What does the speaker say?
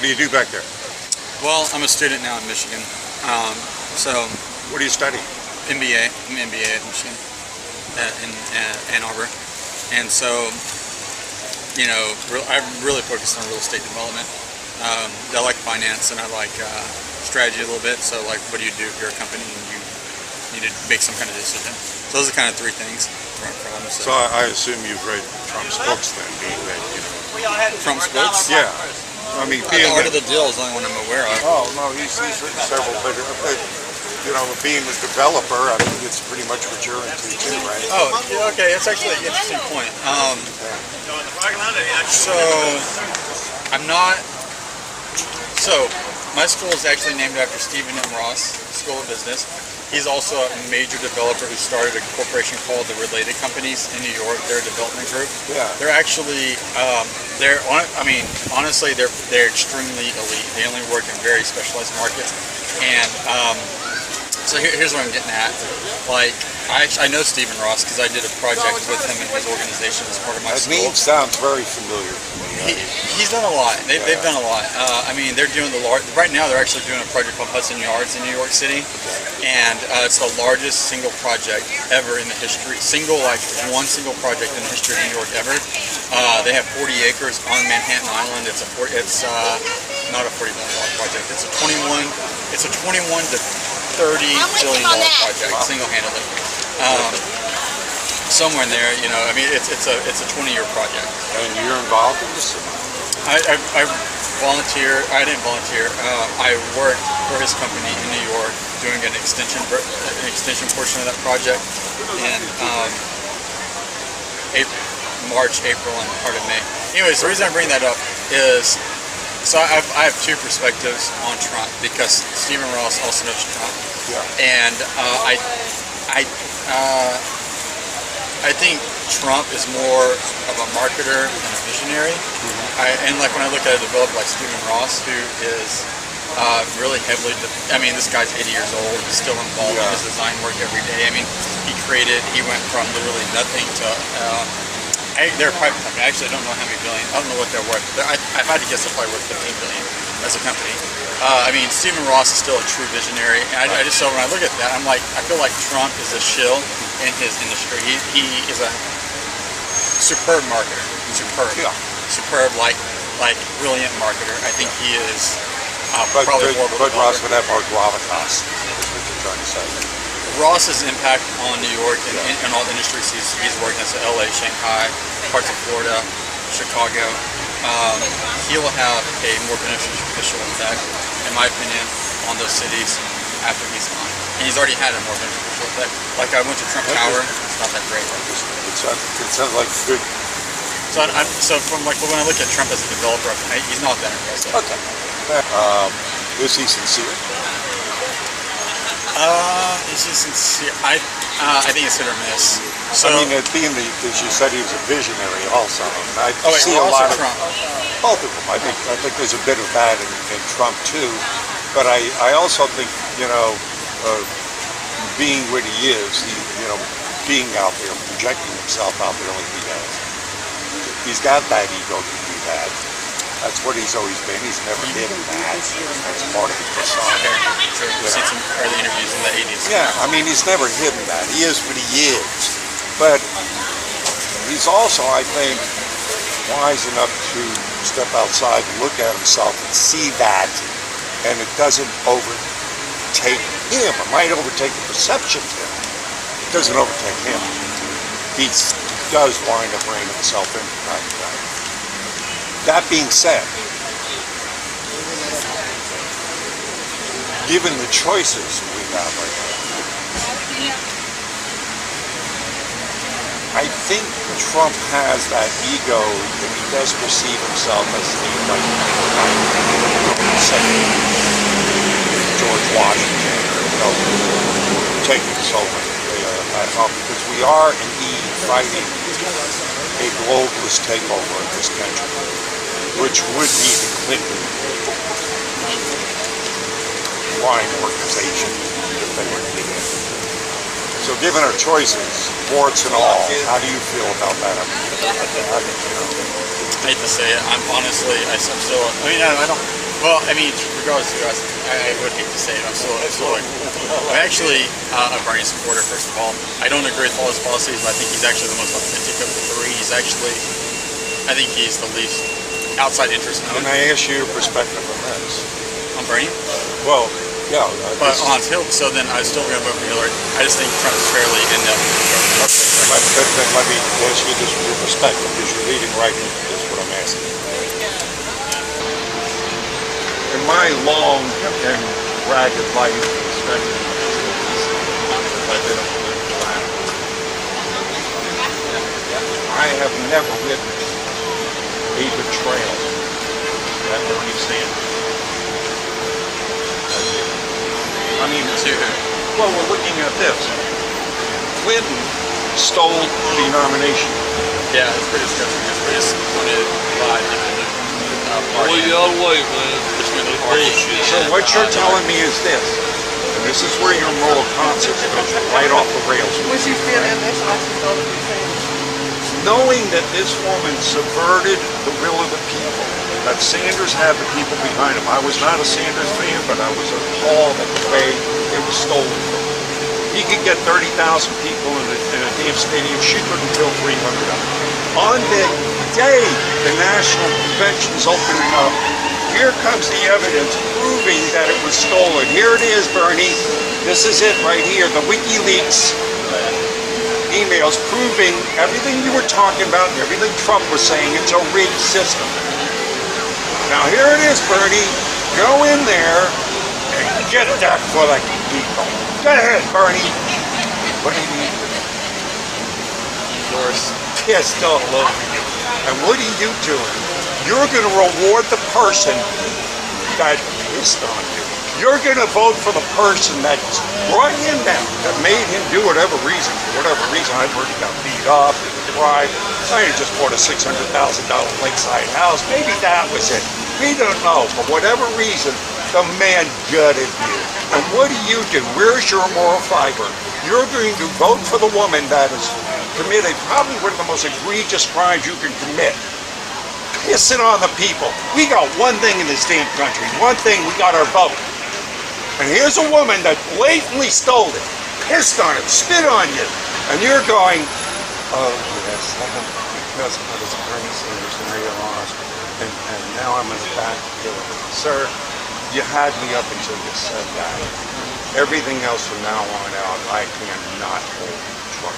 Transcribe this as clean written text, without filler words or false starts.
do you do back there? Well, I'm a student now in Michigan. So What do you study? MBA. I'm an MBA at Michigan in Ann Arbor, and so I'm really focused on real estate development. I like finance and I like strategy a little bit. So like, what do you do if you're a company and you need to make some kind of decision? So those are kind of three things where I'm from. So I assume you've read Trump's books then, being that Trump's books? Yeah. I mean, The Art of the Deal is the only one I'm aware of. Oh no, he's written several, but being a developer, I mean, it's pretty much what you're into too, right? Oh, yeah, okay, that's actually an interesting point. So I'm not. So my school is actually named after Stephen M. Ross School of Business. He's also a major developer who started a corporation called the Related Companies in New York. They're a development group. Yeah. They're actually, honestly, they're extremely elite. They only work in very specialized markets. And so here's what I'm getting at. Like, I know Stephen Ross because I did a project with him and his organization as part of my school. That name sounds very familiar to me. He's done a lot. They've done a lot. I mean, they're doing right now. They're actually doing a project called Hudson Yards in New York City, and it's the largest single project ever in the history. One single project in the history of New York ever. They have 40 acres on Manhattan Island. It's not a $40 billion project. It's a 21 to $30 billion project, single-handedly. Somewhere in there, I mean, it's a 20-year project. And you're involved in this? I volunteer. I didn't volunteer. I worked for his company in New York doing an extension portion of that project in March, April, and part of May. Anyways, the reason I bring that up is so I have two perspectives on Trump because Stephen Ross also knows Trump, and I think Trump is more of a marketer than a visionary. And like when I look at a developer like Stephen Ross, who is really heavily, I mean, this guy's 80 years old, he's still involved in his design work every day. I mean, he went from literally nothing to, they're a private company. I actually don't know how many billion, I don't know what they're worth. I've had to guess they're probably worth 15 billion as a company. I mean, Stephen Ross is still a true visionary. And I just, so when I look at that, I'm like, I feel like Trump is a shill in his industry. He is a superb marketer. Superb, like brilliant marketer. I think he is probably more of a developer. Ross would have more gravitas, is what you're trying to say. Ross's impact on New York and all the industries he's worked in, so LA, Shanghai, parts of Florida, Chicago, he will have a more beneficial effect, in my opinion, on those cities after he's gone. And he's already had a more beneficial effect. Like I went to Trump Tower, it's not that great. It sounds like good. So from like when I look at Trump as a developer, he's not that impressive. Okay. Is he sincere? Is he sincere? I think it's hit or miss. So, I mean, being as you said, he was a visionary also. I see a also lot of Trump. both of them. I think there's a bit of that in Trump too, but I also think being what he is, being out there, projecting himself out there like he does. He's got that ego to do that. That's what he's always been. He's never hidden that. That's part of the persona. Sure, we've seen some early interviews in the 80s. Yeah, I mean, he's never hidden that. He is what he is. But he's also, I think, wise enough to step outside and look at himself and see that, and it doesn't overtake him. It might overtake the perception of him. It doesn't overtake him. He does wind up reining himself in from time to time. That being said, given the choices we have right now, I think Trump has that ego that he does perceive himself as the George Washington, taking us over. Because we are indeed fighting a globalist takeover of this country, which would be the Clinton line organization if they were to get in. So given our choices, warts and all, how do you feel about that? I hate to say it. I'm honestly, I'm still. I mean, I don't. Well, I mean, regardless of us, I would hate to say it. I'm actually a Bernie supporter. First of all, I don't agree with all his policies, but I think he's actually the most authentic of the three. I think he's the least outside interest known. Can I ask you your perspective on this? On Bernie? Well, yeah. But on Hill, so then I was still going to vote for Hillary. I just think Trump's fairly in the. Then let me ask you this from your perspective, because you're leading right into this, what I'm asking. In my long and ragged life, especially I've been a political activist, I have never witnessed a betrayal that Bernie Sanders. I mean, well, we're looking at this. Clinton stole the nomination. Yeah, it's pretty disgusting. It's pretty disappointed by party. Well, you gotta wait, man. Between the parties. So what you're telling me is this, and this is where your moral conscience goes right off the rails. Was you feeling this also? Knowing that this woman subverted the will of the people, that Sanders had the people behind him. I was not a Sanders fan, but I was appalled at the way it was stolen from him. He could get 30,000 people in a damn stadium. She couldn't fill 300 of them. On the day the national convention's opening up, here comes the evidence proving that it was stolen. Here it is, Bernie. This is it right here. The WikiLeaks emails proving everything you were talking about and everything Trump was saying. It's a rigged system. Now here it is, Bernie. Go in there and get that for the people. Go ahead, Bernie. What do you need to do? Yours. Pissed all over you. And what are you doing? You're going to reward the person that pissed on you. You're going to vote for the person that brought him down, that made him do whatever reason. For whatever reason, I've heard he got beat up, deprived. I just bought a $600,000 lakeside house. Maybe that was it. We don't know. For whatever reason, the man gutted you. And what do? Where's your moral fiber? You're going to vote for the woman that has committed probably one of the most egregious crimes you can commit. Pissing on the people. We got one thing in this damn country. One thing, we got our vote. And here's a woman that blatantly stole it, pissed on it, spit on you, and you're going, oh yes, because I was Bernie Sanders and I lost, and now I'm in the back door. Sir, you had me up until you said that. Everything else from now on out, I cannot hold Trump.